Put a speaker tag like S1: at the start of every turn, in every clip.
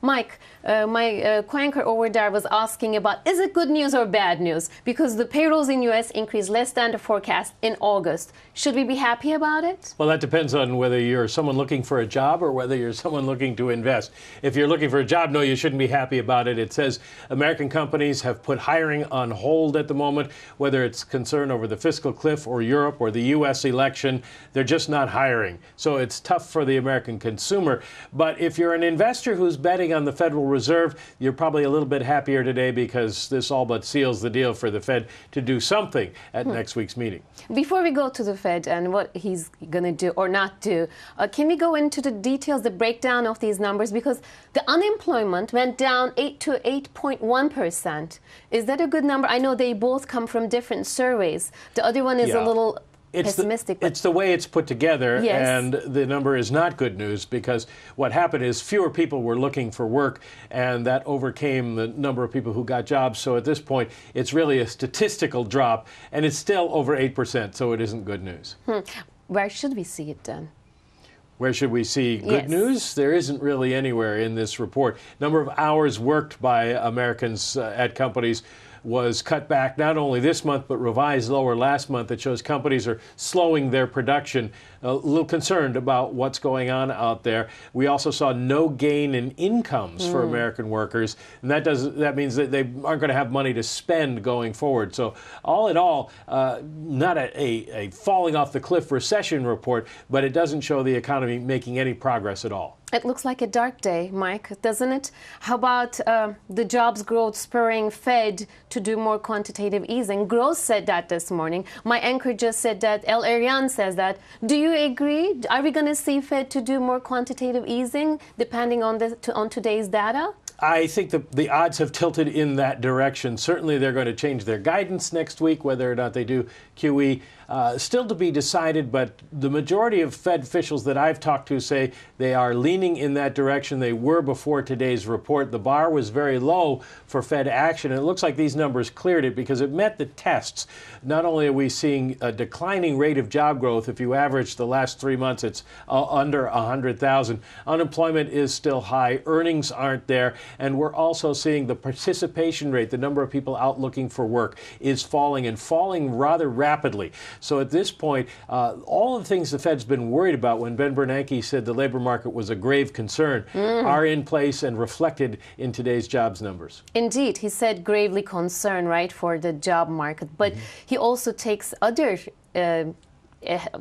S1: Mike, my co-anchor over there was asking about, is it good news or bad news? Because the payrolls in U.S. increased less than the forecast in August. Should we be happy about it?
S2: Well, that depends on whether you're someone looking for a job or whether you're someone looking to invest. If you're looking for a job, no, you shouldn't be happy about it. It says American companies have put hiring on hold at the moment, whether it's concern over the fiscal cliff or Europe or the U.S. election. They're just not hiring. So it's tough for the American consumer. But if you're an investor who's betting on the Federal Reserve, you're probably a little bit happier today because this all but seals the deal for the Fed to do something at next week's meeting.
S1: Before we go to the Fed and what he's going to do or not do, can we go into the details, the breakdown of these numbers? Because the unemployment went down 8 to 8.1%. Is that a good number? I know they both come from different surveys. The other one is a little pessimistic.
S2: It's the way it's put together,
S1: yes.
S2: And the number is not good news because what happened is fewer people were looking for work, and that overcame the number of people who got jobs. So at this point, it's really a statistical drop, and it's still over 8%, so it isn't good news.
S1: Where should we see it then?
S2: Where should we see good news? There isn't really anywhere in this report. Number of hours worked by Americans at companies was cut back not only this month but revised lower last month. It shows companies are slowing their production, a little concerned about what's going on out there. We also saw no gain in incomes for American workers, and that means that they aren't going to have money to spend going forward. So all in all, not a falling off the cliff recession report, but it doesn't show the economy making any progress at all.
S1: It looks like a dark day, Mike, doesn't it? How about the jobs growth spurring Fed to do more quantitative easing? Gross said that this morning. My anchor just said that. El Arian says that. Do you agree? Are we going to see Fed to do more quantitative easing depending on today's data?
S2: I think the odds have tilted in that direction. Certainly they're going to change their guidance next week, whether or not they do QE. Still to be decided, but the majority of Fed officials that I've talked to say they are leaning in that direction. They were before today's report. The bar was very low for Fed action, and it looks like these numbers cleared it because it met the tests. Not only are we seeing a declining rate of job growth, if you average the last 3 months, it's under 100,000. Unemployment is still high. Earnings aren't there. And we're also seeing the participation rate, the number of people out looking for work, is falling and falling rather rapidly. So at this point, all of the things the Fed's been worried about when Ben Bernanke said the labor market was a grave concern are in place and reflected in today's jobs numbers.
S1: Indeed. He said gravely concerned, right, for the job market. But he also takes other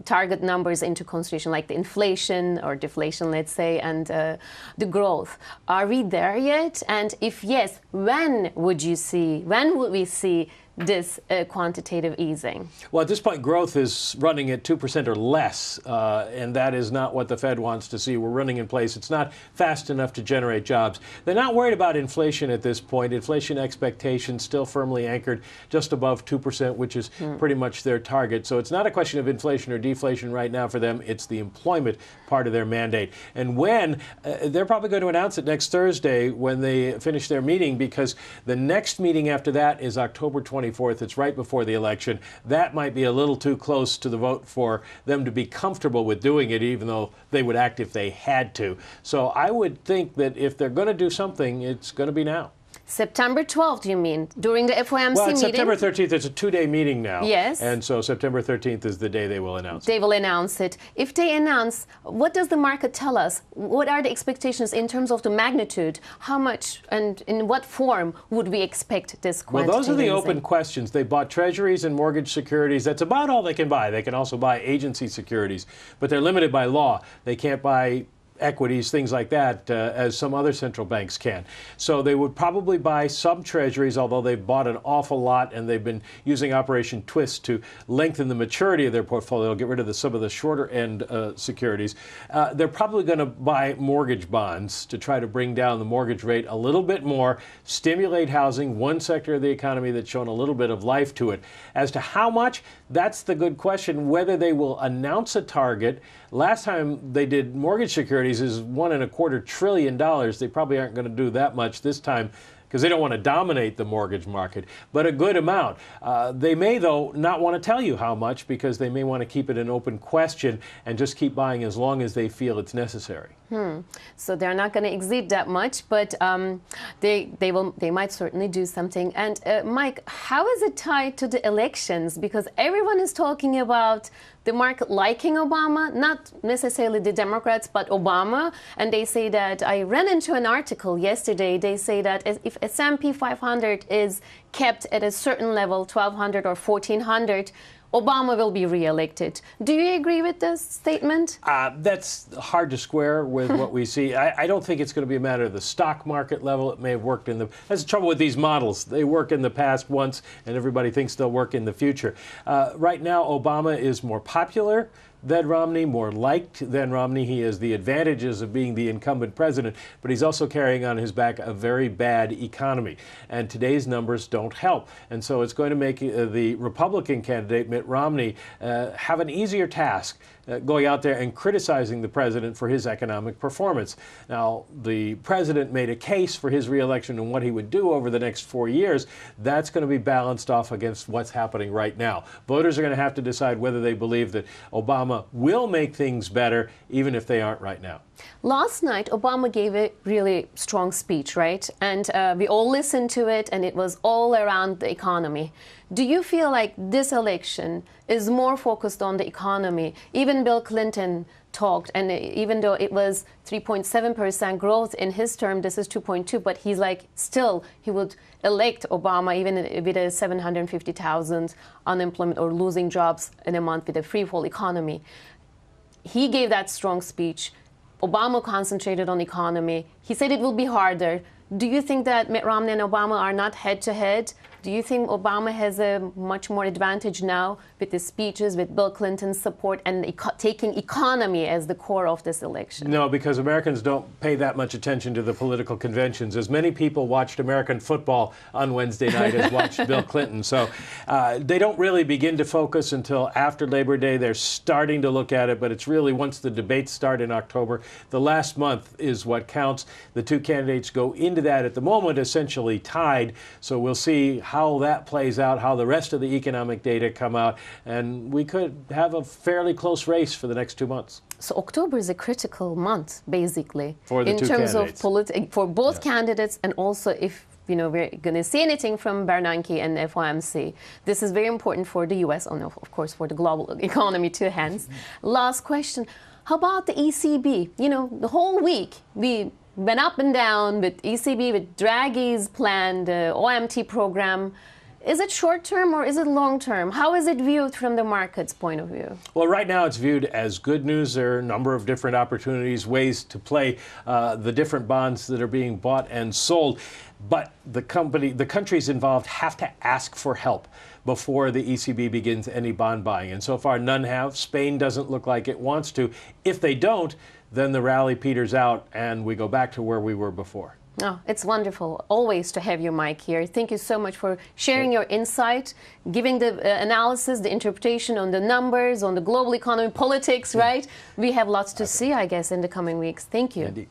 S1: target numbers into consideration, like the inflation or deflation, let's say, and the growth. Are we there yet? And if yes, when would we see this quantitative easing?
S2: Well, at this point, growth is running at 2% or less, and that is not what the Fed wants to see. We're running in place. It's not fast enough to generate jobs. They're not worried about inflation at this point. Inflation expectations still firmly anchored just above 2%, which is pretty much their target. So it's not a question of inflation or deflation right now for them. It's the employment part of their mandate. And when, they're probably going to announce it next Thursday when they finish their meeting, because the next meeting after that is October 24th. It's right before the election. That might be a little too close to the vote for them to be comfortable with doing it, even though they would act if they had to. So I would think that if they're going to do something, it's going to be now.
S1: September 12th, you mean, during the FOMC
S2: meeting?
S1: Well,
S2: September 13th. It's a 2-day meeting now.
S1: Yes.
S2: And so September 13th is the day they will announce it.
S1: They will announce it. If they announce, what does the market tell us? What are the expectations in terms of the magnitude? How much and in what form would we expect this quantitative
S2: Well, those are the
S1: easing?
S2: open questions. They bought treasuries and mortgage securities. That's about all they can buy. They can also buy agency securities, but they're limited by law. They can't buy equities, things like that, as some other central banks can. So they would probably buy some treasuries, although they've bought an awful lot, and they've been using Operation Twist to lengthen the maturity of their portfolio, get rid of some of the shorter end securities. They're probably going to buy mortgage bonds to try to bring down the mortgage rate a little bit more, stimulate housing, one sector of the economy that's shown a little bit of life to it. As to how much, that's the good question, whether they will announce a target. Last time they did mortgage securities is $1.25 trillion. They probably aren't going to do that much this time because they don't want to dominate the mortgage market, but a good amount. They may, though, not want to tell you how much because they may want to keep it an open question and just keep buying as long as they feel it's necessary.
S1: So they're not going to exceed that much, but they might certainly do something. And Mike, how is it tied to the elections? Because everyone is talking about the market liking Obama, not necessarily the Democrats, but Obama. And they say that, I ran into an article yesterday, they say that if S&P 500 is kept at a certain level, 1,200 or 1,400, Obama will be reelected. Do you agree with this statement?
S2: That's hard to square with what we see. I don't think it's going to be a matter of the stock market level. It may have worked in the... That's the trouble with these models. They work in the past once, and everybody thinks they'll work in the future. Right now, Obama is more popular than Romney, more liked than Romney. He has the advantages of being the incumbent president, but he's also carrying on his back a very bad economy. And today's numbers don't help. And so it's going to make the Republican candidate, Mitt Romney, have an easier task going out there and criticizing the president for his economic performance. Now, the president made a case for his reelection and what he would do over the next 4 years. That's going to be balanced off against what's happening right now. Voters are going to have to decide whether they believe that Obama will make things better, even if they aren't right now.
S1: Last night, Obama gave a really strong speech, right? And we all listened to it, and it was all around the economy. Do you feel like this election is more focused on the economy? Even Bill Clinton talked, and even though it was 3.7% growth in his term, this is 2.2, but he's like, still, he would elect Obama even with a 750,000 unemployment or losing jobs in a month with a free fall economy. He gave that strong speech. Obama concentrated on economy. He said it will be harder. Do you think that Mitt Romney and Obama are not head-to-head? Do you think Obama has a much more advantage now with the speeches, with Bill Clinton's support, and taking economy as the core of this election?
S2: No, because Americans don't pay that much attention to the political conventions. As many people watched American football on Wednesday night as watched Bill Clinton. So they don't really begin to focus until after Labor Day. They're starting to look at it, but it's really once the debates start in October. The last month is what counts. The two candidates go into that at the moment essentially tied. So we'll see how that plays out, how the rest of the economic data come out, and we could have a fairly close race for the next 2 months.
S1: So October is a critical month, basically,
S2: for the
S1: in
S2: two
S1: terms
S2: candidates.
S1: of for both candidates, and also if we're going to see anything from Bernanke and FOMC. This is very important for the U.S. and of course for the global economy too. Hence, last question: how about the ECB? The whole week we went up and down with ECB, with Draghi's planned OMT program. Is it short-term or is it long-term? How is it viewed from the market's point of view?
S2: Well, right now it's viewed as good news. There are a number of different opportunities, ways to play the different bonds that are being bought and sold. But the countries involved have to ask for help before the ECB begins any bond buying. And so far, none have. Spain doesn't look like it wants to. If they don't, then the rally peters out and we go back to where we were before.
S1: Oh, it's wonderful always to have you, Mike, here. Thank you so much for sharing your insight, giving the analysis, the interpretation on the numbers, on the global economy, politics, right? We have lots to see, I guess, in the coming weeks. Thank you.
S2: Indeed.